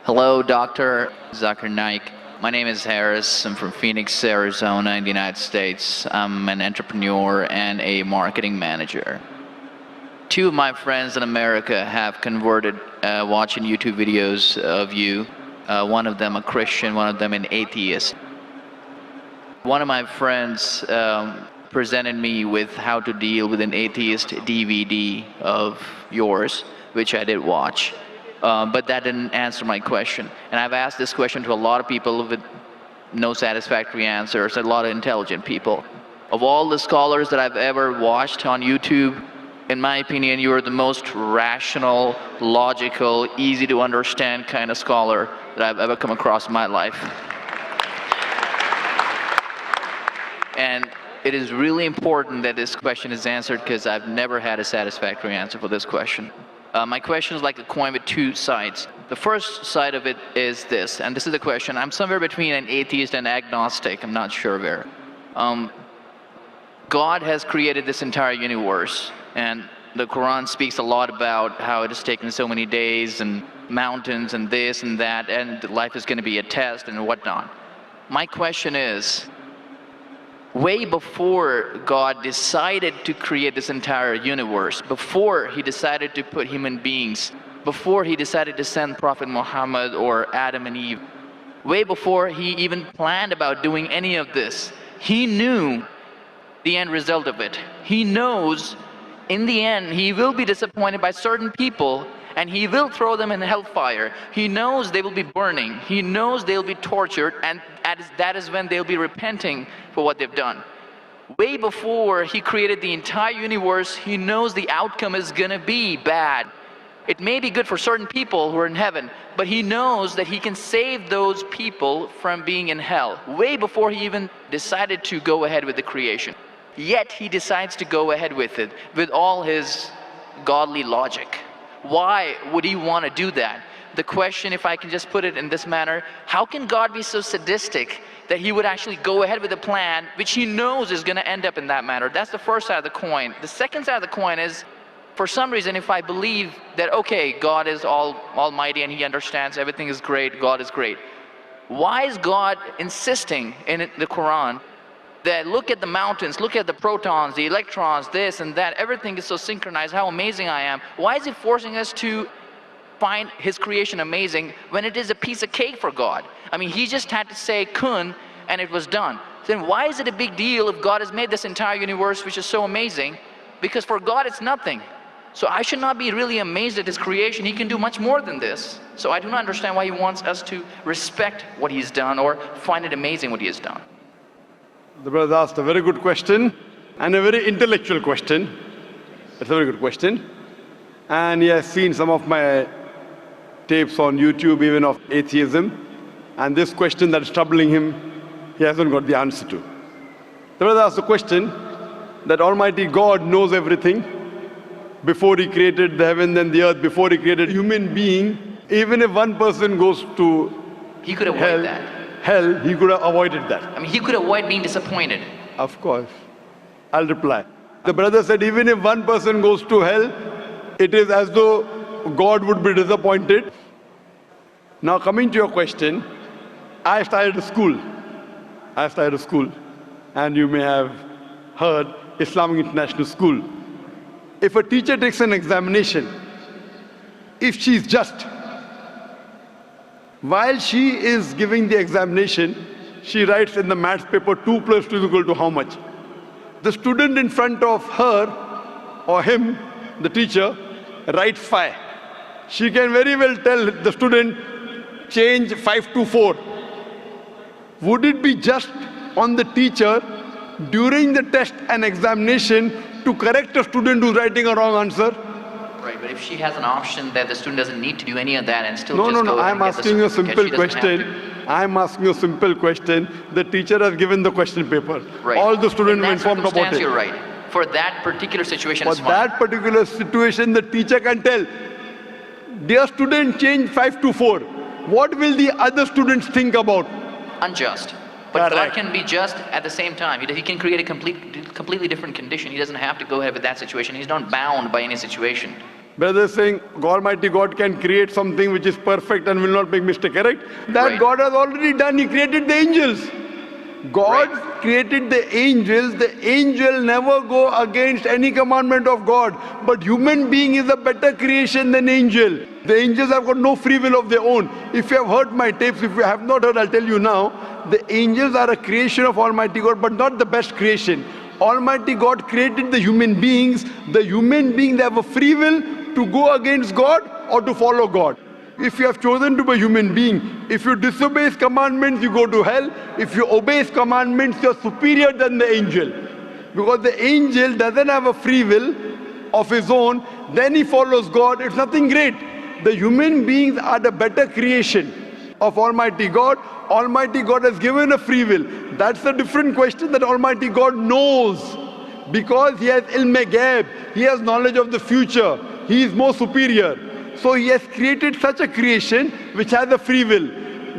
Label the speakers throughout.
Speaker 1: Hello, Dr. Zakir Naik. My name is Harris. I'm from Phoenix, Arizona in the United States. I'm an entrepreneur and a marketing manager. Two of my friends in America have converted watching YouTube videos of you. One of them a Christian, one of them an atheist. One of my friends presented me with how to deal with an atheist DVD of yours, which I did watch. But that didn't answer my question. And I've asked this question to a lot of people with no satisfactory answers, a lot of intelligent people. Of all the scholars that I've ever watched on YouTube, in my opinion, you are the most rational, logical, easy to understand kind of scholar that I've ever come across in my life. And it is really important that this question is answered because I've never had a satisfactory answer for this question. My question is like a coin with two sides. The first side of it is this, and this is the question. I'm somewhere between an atheist and agnostic. I'm not sure where. God has created this entire universe, and the Quran speaks a lot about how it has taken so many days and mountains and this and that, and life is going to be a test and whatnot. My question is, way before God decided to create this entire universe, before he decided to put human beings, before he decided to send Prophet Muhammad or Adam and Eve, way before he even planned about doing any of this, he knew the end result of it. He knows in the end he will be disappointed by certain people and he will throw them in hellfire. He knows they will be burning. He knows they'll be tortured, and that is when they'll be repenting for what they've done. Way before he created the entire universe, he knows the outcome is gonna be bad. It may be good for certain people who are in heaven, but he knows that he can save those people from being in hell, way before he even decided to go ahead with the creation. Yet he decides to go ahead with it, with all his godly logic. Why would he want to do that? The question, if I can just put it in this manner, how can God be so sadistic that he would actually go ahead with a plan which he knows is going to end up in that manner? That's the first side of the coin. The second side of the coin is, for some reason, if I believe that, okay, God is almighty and he understands everything is great, God is great, why is God insisting in the Quran that look at the mountains, look at the protons, the electrons, this and that, everything is so synchronized, how amazing I am? Why is he forcing us to find his creation amazing when it is a piece of cake for God? I mean, he just had to say kun and it was done. Then why is it a big deal if God has made this entire universe which is so amazing? Because for God it's nothing. So I should not be really amazed at his creation. He can do much more than this. So I do not understand why he wants us to respect what he's done or find it amazing what he has done.
Speaker 2: The brother asked a very good question and a very intellectual question. It's a very good question. And he has seen some of my tapes on YouTube, even of atheism. And this question that is troubling him, he hasn't got the answer to. The brother asked the question that Almighty God knows everything before he created the heaven and the earth, before he created human being. Even if one person goes to
Speaker 1: he could avoid that.
Speaker 2: Hell, he could have avoided that.
Speaker 1: I mean, he could avoid being disappointed.
Speaker 2: Of course. I'll reply. The brother said, even if one person goes to hell, it is as though God would be disappointed. Now coming to your question, I started a school. And you may have heard Islamic International School. If a teacher takes an examination, if she is just, while she is giving the examination, she writes in the maths paper 2 plus 2 is equal to how much? The student in front of her or him, the teacher, writes 5. She can very well tell the student, change 5 to 4. Would it be just on the teacher during the test and examination to correct a student who's writing a wrong answer?
Speaker 1: Right, but if she has an option that the student doesn't need to do any of that and still
Speaker 2: No, I'm asking you a simple question. I'm asking you a simple question. The teacher has given the question paper.
Speaker 1: Right.
Speaker 2: All the students were informed about it.
Speaker 1: You're right. For that particular situation,
Speaker 2: For that particular situation, the teacher can tell, dear student, change 5 to 4. What will the other students think about?
Speaker 1: Unjust. But God can be just at the same time. He can create a completely different condition. He doesn't have to go ahead with that situation. He's not bound by any situation.
Speaker 2: Brother is saying Almighty God can create something which is perfect and will not make mistake, correct? That
Speaker 1: Right.
Speaker 2: God has already done. He created the angels. God
Speaker 1: Right.
Speaker 2: created the angels. The angel never go against any commandment of God. But human being is a better creation than angel. The angels have got no free will of their own. If you have heard my tapes, if you have not heard, I'll tell you now. The angels are a creation of Almighty God, but not the best creation. Almighty God created the human beings. The human beings have a free will to go against God or to follow God. If you have chosen to be a human being, if you disobey His commandments, you go to hell. If you obey His commandments, you're superior than the angel. Because the angel doesn't have a free will of his own, then he follows God. It's nothing great. The human beings are the better creation of Almighty God. Almighty God has given a free will. That's a different question that Almighty God knows. Because He has ilm-e-ghaib, He has knowledge of the future. He is more superior. So He has created such a creation which has a free will.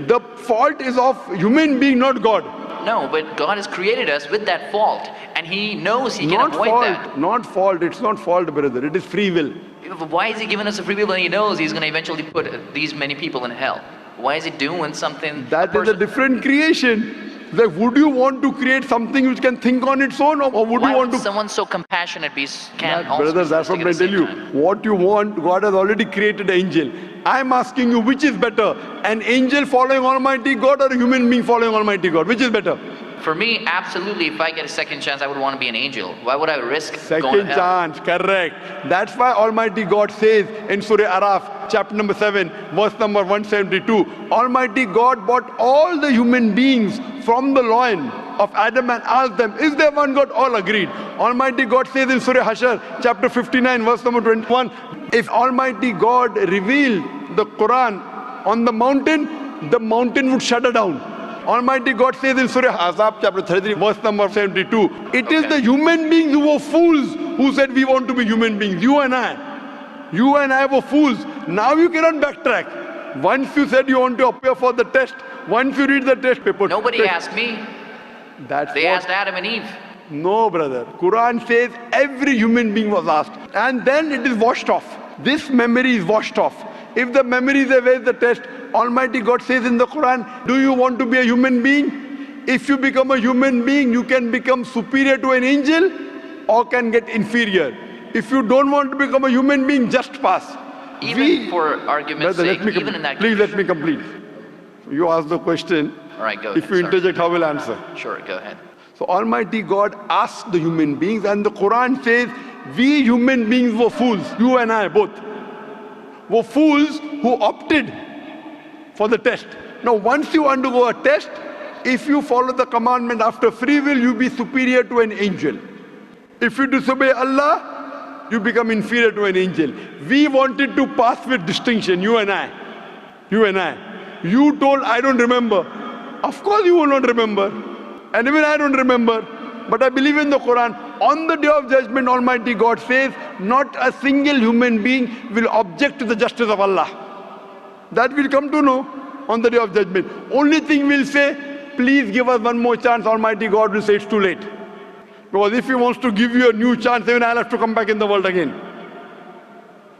Speaker 2: The fault is of human being, not God.
Speaker 1: No, but God has created us with that fault, and He knows He can
Speaker 2: Not
Speaker 1: avoid
Speaker 2: fault,
Speaker 1: that.
Speaker 2: not fault. It's not fault, brother. It is free will.
Speaker 1: Why is He giving us a free will when He knows He's going to eventually put these many people in hell? Why is He doing something?
Speaker 2: That is a different creation. Like, would you want to create something which can think on its own, or would
Speaker 1: Why
Speaker 2: you want
Speaker 1: would
Speaker 2: to?
Speaker 1: someone so compassionate can
Speaker 2: That,
Speaker 1: also
Speaker 2: brother,
Speaker 1: be
Speaker 2: that's what
Speaker 1: sadistic
Speaker 2: I
Speaker 1: at the
Speaker 2: tell you.
Speaker 1: same time?
Speaker 2: What you want, God has already created an angel. I'm asking you, which is better? An angel following Almighty God or a human being following Almighty God? Which is better?
Speaker 1: For me, absolutely, if I get a second chance, I would want to be an angel. Why would I risk going to
Speaker 2: Second
Speaker 1: hell?
Speaker 2: chance, correct. That's why Almighty God says in Surah Araf, chapter number 7, verse number 172, Almighty God brought all the human beings from the loin of Adam and asked them, is there one God? All agreed. Almighty God says in Surah Hashar, chapter 59, verse number 21, if Almighty God revealed the Quran on the mountain would shudder down. Almighty God says in Surah Azab, chapter 33, verse number 72, it is the human beings who were fools who said we want to be human beings. You and I were fools. Now you cannot backtrack. Once you said you want to appear for the test, once you read the test paper.
Speaker 1: Nobody asked me.
Speaker 2: That's
Speaker 1: They
Speaker 2: what,
Speaker 1: asked Adam and Eve.
Speaker 2: No, brother. Quran says every human being was asked. And then it is washed off. This memory is washed off. If the memory is away, the test, Almighty God says in the Quran, do you want to be a human being? If you become a human being, you can become superior to an angel or can get inferior. If you don't want to become a human being, just pass.
Speaker 1: Even for argument's
Speaker 2: Brother,
Speaker 1: sake, even in that
Speaker 2: please
Speaker 1: condition.
Speaker 2: let me complete. You ask the question.
Speaker 1: All right, go
Speaker 2: If
Speaker 1: ahead.
Speaker 2: you
Speaker 1: sorry.
Speaker 2: interject, how will I answer?
Speaker 1: Sure, go ahead.
Speaker 2: So Almighty God asked the human beings, and the Quran says, we human beings were fools, you and I both, were fools who opted for the test. Now once you undergo a test, if you follow the commandment after free will, you be superior to an angel. If you disobey Allah, you become inferior to an angel. We wanted to pass with distinction, you and I. You told, I don't remember. Of course you will not remember. And even I don't remember. But I believe in the Quran. On the day of judgment, Almighty God says, not a single human being will object to the justice of Allah. That we'll come to know on the day of judgment. Only thing we'll say, please give us one more chance. Almighty God will say it's too late. Because if He wants to give you a new chance, even I'll have to come back in the world again.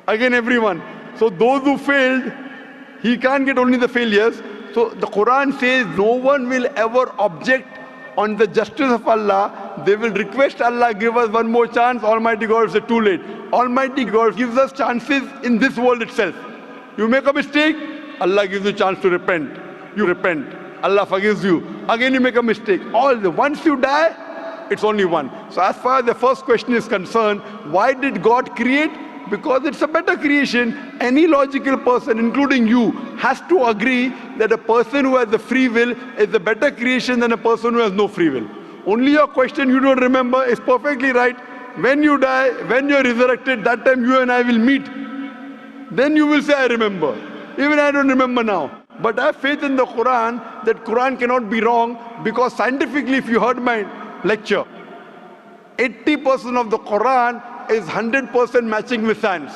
Speaker 2: Again, everyone. So those who failed, He can't get only the failures. So the Quran says no one will ever object on the justice of Allah. They will request Allah, give us one more chance. Almighty God will say too late. Almighty God gives us chances in this world itself. You make a mistake, Allah gives you a chance to repent. You repent. Allah forgives you. Again you make a mistake. Once you die, it's only one. So as far as the first question is concerned, why did God create? Because it's a better creation. Any logical person, including you, has to agree that a person who has the free will is a better creation than a person who has no free will. Only your question you don't remember is perfectly right. When you die, when you're resurrected, that time you and I will meet. Then you will say, I remember. Even I don't remember now. But I have faith in the Quran that Quran cannot be wrong, because scientifically, if you heard my lecture, 80% of the Quran is 100% matching with science.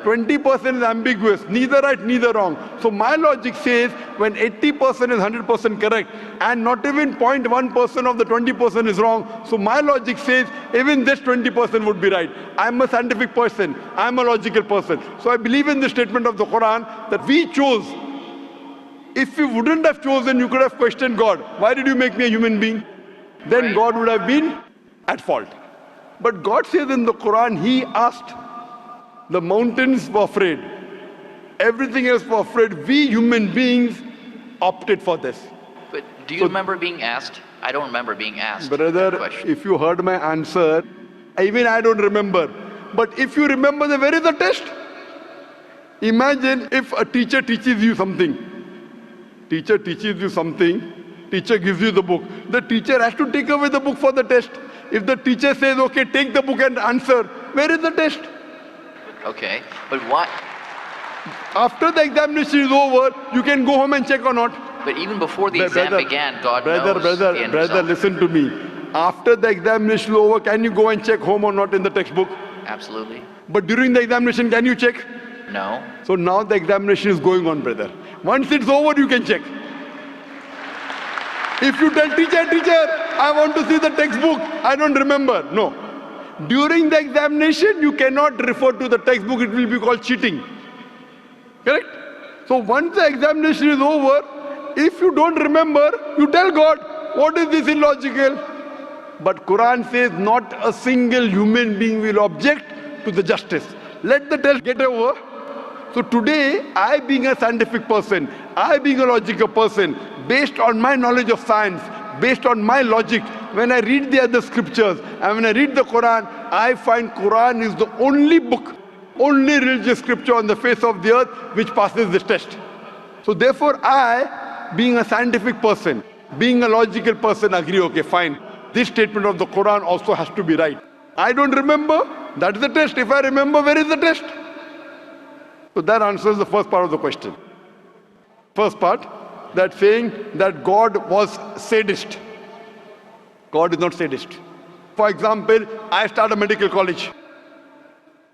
Speaker 2: 20% is ambiguous, neither right, neither wrong. So my logic says when 80% is 100% correct and not even 0.1% of the 20% is wrong, so my logic says even this 20% would be right. I'm a scientific person, I'm a logical person. So I believe in the statement of the Quran that we chose. If you wouldn't have chosen, you could have questioned God. Why did you make me a human being? Then God would have been at fault. But God says in the Quran, He asked, the mountains were afraid. Everything else was afraid. We human beings opted for this.
Speaker 1: But do you remember being asked? I don't remember being asked.
Speaker 2: Brother,
Speaker 1: that question.
Speaker 2: if you heard my answer, even I don't remember. But if you remember, then where is the test? Imagine if a teacher teaches you something. Teacher teaches you something. Teacher gives you the book. The teacher has to take away the book for the test. If the teacher says, okay, take the book and answer, where is the test?
Speaker 1: Okay, but why?
Speaker 2: After the examination is over, you can go home and check or not.
Speaker 1: But even before the exam began, God knows the end
Speaker 2: Brother,
Speaker 1: result.
Speaker 2: listen to me. After the examination is over, can you go and check home or not in the textbook?
Speaker 1: Absolutely.
Speaker 2: But during the examination, can you check?
Speaker 1: No.
Speaker 2: So now the examination is going on, brother. Once it's over, you can check. If you tell teacher, I want to see the textbook, I don't remember. No. During the examination, you cannot refer to the textbook, it will be called cheating. Correct? So once the examination is over, if you don't remember, you tell God, what is this illogical? But Quran says not a single human being will object to the justice. Let the test get over. So today, I being a scientific person, I being a logical person, based on my knowledge of science, based on my logic, when I read the other scriptures and when I read the Quran, I find Quran is the only book, only religious scripture on the face of the earth which passes this test. So therefore I, being a scientific person, being a logical person, agree, okay, fine. This statement of the Quran also has to be right. I don't remember, that's the test. If I remember, where is the test? So that answers the first part of the question. First part, that saying that God was sadist. God is not sadist. For example, I start a medical college.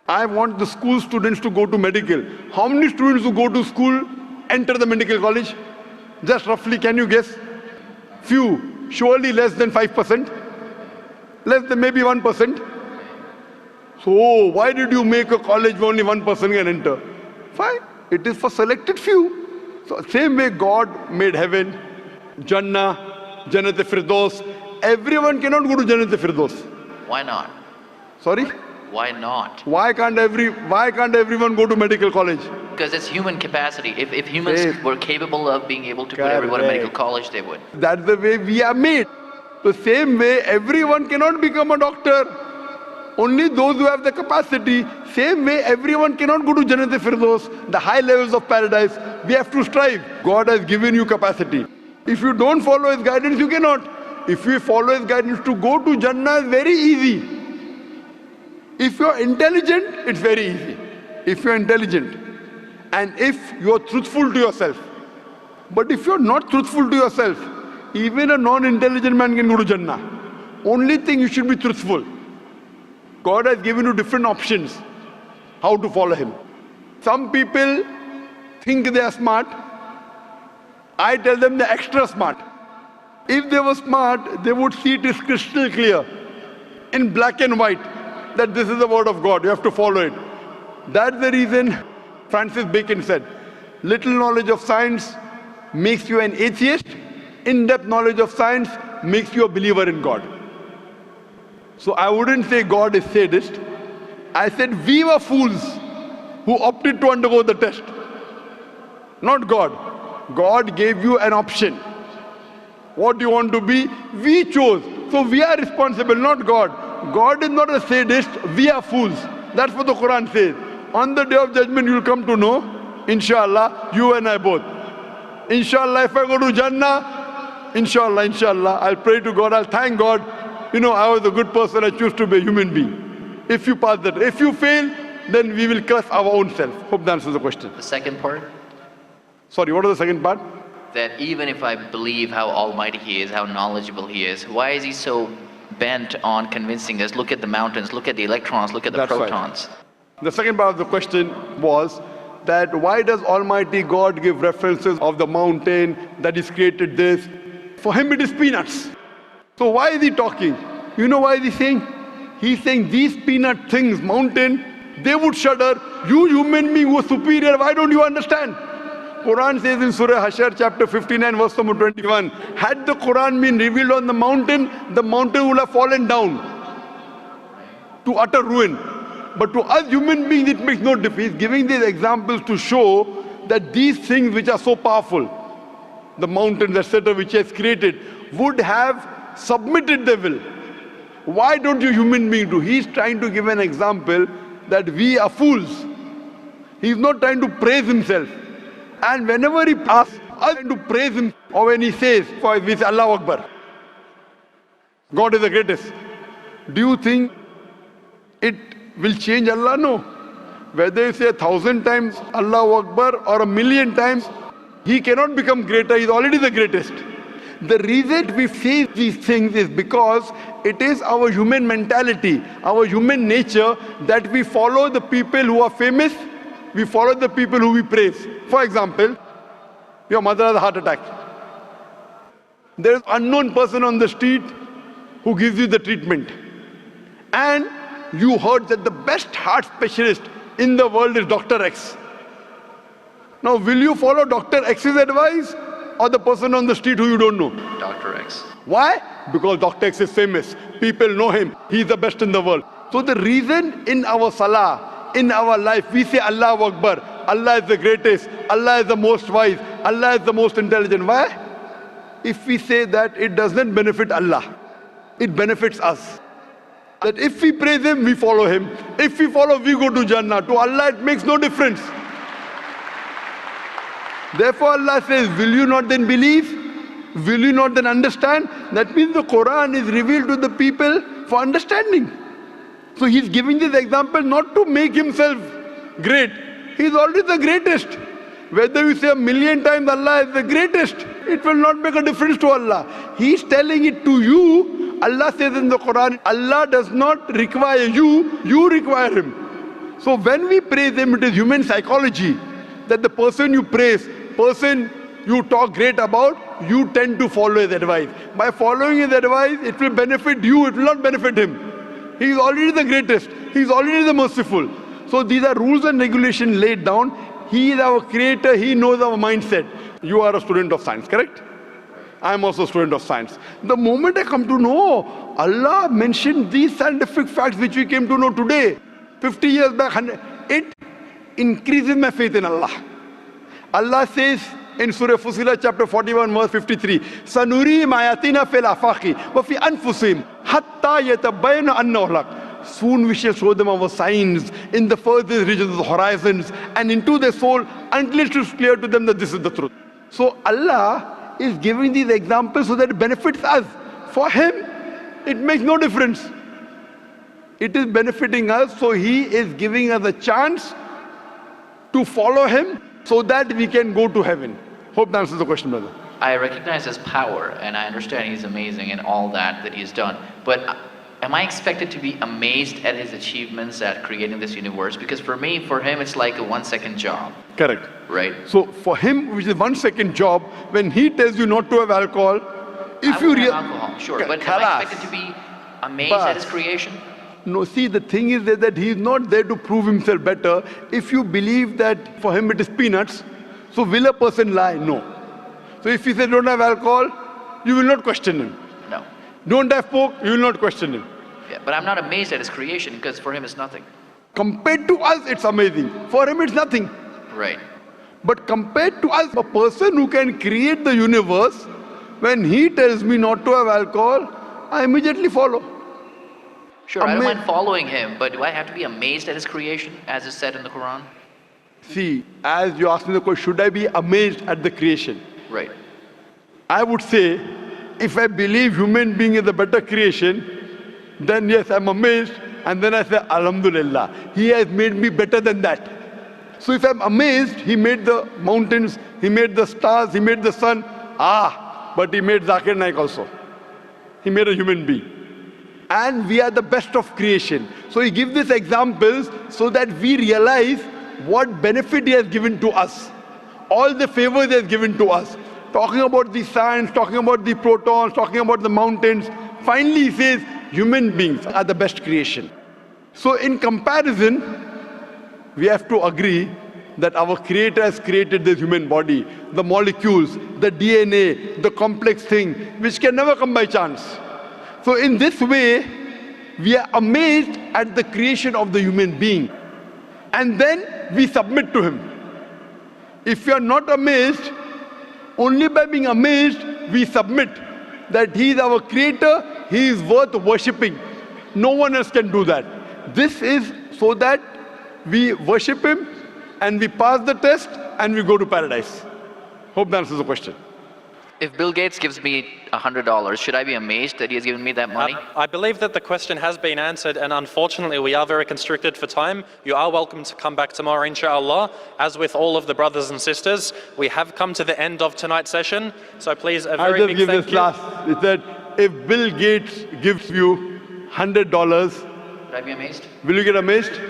Speaker 2: I want the school students to go to medical. How many students who go to school enter the medical college? Just roughly, can you guess? Few, surely less than 5%. Less than maybe 1%. So why did you make a college where only 1% can enter? Fine, it is for selected few. So same way God made heaven, Jannah, Jannat-e-Firdaus. Everyone cannot go to Jannat-e-Firdaus.
Speaker 1: Why not?
Speaker 2: Sorry?
Speaker 1: Why not?
Speaker 2: Why can't everyone go to medical college?
Speaker 1: Because it's human capacity. If humans were capable of being able to put everyone in medical college, they would.
Speaker 2: That's the way we are made. The same way everyone cannot become a doctor. Only those who have the capacity. Same way everyone cannot go to Jannat-e-Firdaus, the high levels of paradise. We have to strive. God has given you capacity. If you don't follow His guidance, you cannot. If you follow His guidance, to go to Jannah is very easy. If you're intelligent, it's very easy. If you're intelligent and if you're truthful to yourself. But if you're not truthful to yourself, even a non-intelligent man can go to Jannah. Only thing, you should be truthful. God has given you different options how to follow Him. Some people think they are smart. I tell them they're extra smart. If they were smart, they would see it is crystal clear in black and white that this is the word of God. You have to follow it. That's the reason Francis Bacon said, little knowledge of science makes you an atheist. In-depth knowledge of science makes you a believer in God. So I wouldn't say God is sadist. I said we were fools who opted to undergo the test. Not God. God gave you an option. What do you want to be? We chose. So we are responsible, not God. God is not a sadist. We are fools. That's what the Quran says. On the day of judgment, you will come to know, inshallah, you and I both. Inshallah, if I go to Jannah, inshallah, I'll pray to God, I'll thank God. You know, I was a good person, I choose to be a human being. If you pass that, if you fail, then we will curse our own self. Hope that answers the question.
Speaker 1: The second part?
Speaker 2: Sorry, what was the second part?
Speaker 1: That even if I believe how almighty He is, how knowledgeable He is, why is He so bent on convincing us, look at the mountains, look at the electrons, look at the protons?
Speaker 2: The second part of the question was that why does Almighty God give references of the mountain that He's created this? For Him it is peanuts. So why is He talking? You know why is He saying? He's saying these peanut things, mountain, they would shudder. You human being who are superior, why don't you understand? Quran says in Surah Hashar chapter 59 verse number 21, had the Quran been revealed on the mountain would have fallen down to utter ruin. But to us human beings it makes no difference. He's giving these examples to show that these things which are so powerful, the mountains, etc., which He has created, would have submitted their will. Why don't you human beings do? He's trying to give an example that we are fools. He's not trying to praise Himself. And whenever He asks us to praise Him, or when He says, for we say Allahu Akbar, God is the greatest. Do you think it will change Allah? No. Whether you say 1,000 times Allahu Akbar or 1,000,000 times, He cannot become greater. He's already the greatest. The reason we say these things is because it is our human mentality, our human nature, that we follow the people who are famous, we follow the people who we praise. For example, your mother has a heart attack. There is an unknown person on the street who gives you the treatment. And you heard that the best heart specialist in the world is Dr. X. Now, will you follow Dr. X's advice or the person on the street who you don't know?
Speaker 1: Dr. X.
Speaker 2: Why? Because Dr. X is famous. People know him. He's the best in the world. So the reason in our salah, in our life, we say Allahu Akbar, Allah is the greatest, Allah is the most wise, Allah is the most intelligent. Why? If we say that, it does not benefit Allah. It benefits us. That if we praise Him, we follow Him. If we follow, we go to Jannah. To Allah, it makes no difference. Therefore, Allah says, will you not then believe? Will you not then understand? That means the Quran is revealed to the people for understanding. So He's giving this example not to make Himself great. He's already the greatest. Whether you say 1,000,000 times Allah is the greatest, it will not make a difference to Allah. He's telling it to you. Allah says in the Quran, Allah does not require you, you require Him. So when we praise Him, it is human psychology that the person you praise, person you talk great about, you tend to follow his advice. By following his advice, it will benefit you, it will not benefit him. He is already the greatest. He is already the merciful. So these are rules and regulations laid down. He is our creator. He knows our mindset. You are a student of science, correct? I am also a student of science. The moment I come to know, Allah mentioned these scientific facts which we came to know today, 50 years back, it increases my faith in Allah. Allah says in Surah Fussilat chapter 41 verse 53, Sanurihim ayatina fil afaqi wa fi anfusihim hatta yatabayyana annahu al-haq. Soon we shall show them our signs in the furthest regions of the horizons and into their soul until it is clear to them that this is the truth. So Allah is giving these examples so that it benefits us. For Him, it makes no difference. It is benefiting us, so He is giving us a chance to follow Him so that we can go to heaven. Hope that answers the question, brother.
Speaker 1: I recognize His power, and I understand He's amazing in all that He's done. But am I expected to be amazed at His achievements at creating this universe? Because for Him, it's like a 1-second job.
Speaker 2: Correct.
Speaker 1: Right?
Speaker 2: So for Him, which is 1-second job, when He tells you not to have alcohol, if you
Speaker 1: have alcohol, sure. But am I expected to be amazed at His creation?
Speaker 2: No, see, the thing is that He is not there to prove Himself better. If you believe that for Him it is peanuts, so will a person lie? No. So if He says don't have alcohol, you will not question Him.
Speaker 1: No.
Speaker 2: Don't have pork, you will not question Him.
Speaker 1: Yeah, but I'm not amazed at His creation because for Him it's nothing.
Speaker 2: Compared to us, it's amazing. For Him, it's nothing.
Speaker 1: Right.
Speaker 2: But compared to us, a person who can create the universe, when He tells me not to have alcohol, I immediately follow.
Speaker 1: Sure, I don't mind following Him, but do I have to be amazed at His creation, as is said in the Quran?
Speaker 2: See, as you asked me the question, should I be amazed at the creation?
Speaker 1: Right.
Speaker 2: I would say, if I believe human being is a better creation, then yes, I'm amazed, and then I say, Alhamdulillah, He has made me better than that. So if I'm amazed, He made the mountains, He made the stars, He made the sun, but He made Zakir Naik also. He made a human being. and we are the best of creation. So he gives these examples so that we realize what benefit he has given to us, all the favors he has given to us. Talking about the science, talking about the protons, talking about the mountains. Finally he says human beings are the best creation. So in comparison, we have to agree that our Creator has created this human body, the molecules, the DNA, the complex thing, which can never come by chance. So in this way, we are amazed at the creation of the human being. And then we submit to him. If we are not amazed, only by being amazed, we submit that he is our Creator, he is worth worshipping. No one else can do that. This is so that we worship him and we pass the test and we go to paradise. Hope that answers the question.
Speaker 1: If Bill Gates gives me $100, should I be amazed that he has given me that money?
Speaker 3: I believe that the question has been answered, and unfortunately we are very constricted for time. You are welcome to come back tomorrow, inshallah. As with all of the brothers and sisters, we have come to the end of tonight's session, so please a very big thank you.
Speaker 2: It said, if Bill Gates gives you $100,
Speaker 1: Should I be amazed?
Speaker 2: will you get amazed?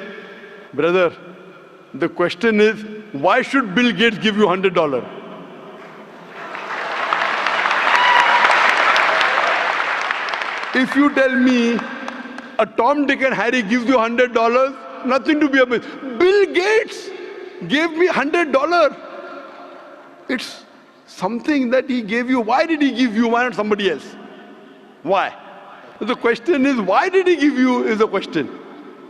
Speaker 2: Brother, the question is, why should Bill Gates give you $100? If you tell me a Tom, Dick and Harry gives you $100, nothing to be amazed. Bill Gates gave me $100. It's something that he gave you. Why did he give you? Why not somebody else? Why? The question is, why did he give you is the question.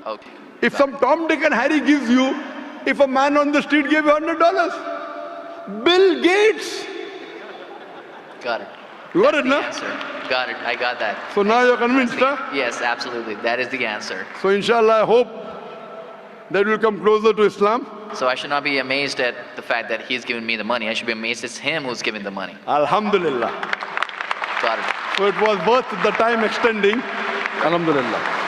Speaker 1: Okay.
Speaker 2: If some Tom, Dick and Harry gives you, if a man on the street gave you $100, Bill Gates.
Speaker 1: Got it.
Speaker 2: You got it,
Speaker 1: The
Speaker 2: no?
Speaker 1: answer. Got it. I got that.
Speaker 2: So now you're convinced, huh?
Speaker 1: Yes, absolutely. That is the answer.
Speaker 2: So inshallah, I hope that we'll come closer to Islam.
Speaker 1: So I should not be amazed at the fact that he's given me the money. I should be amazed it's him who's giving the money.
Speaker 2: Alhamdulillah.
Speaker 1: Got it.
Speaker 2: So it was worth the time extending. Alhamdulillah.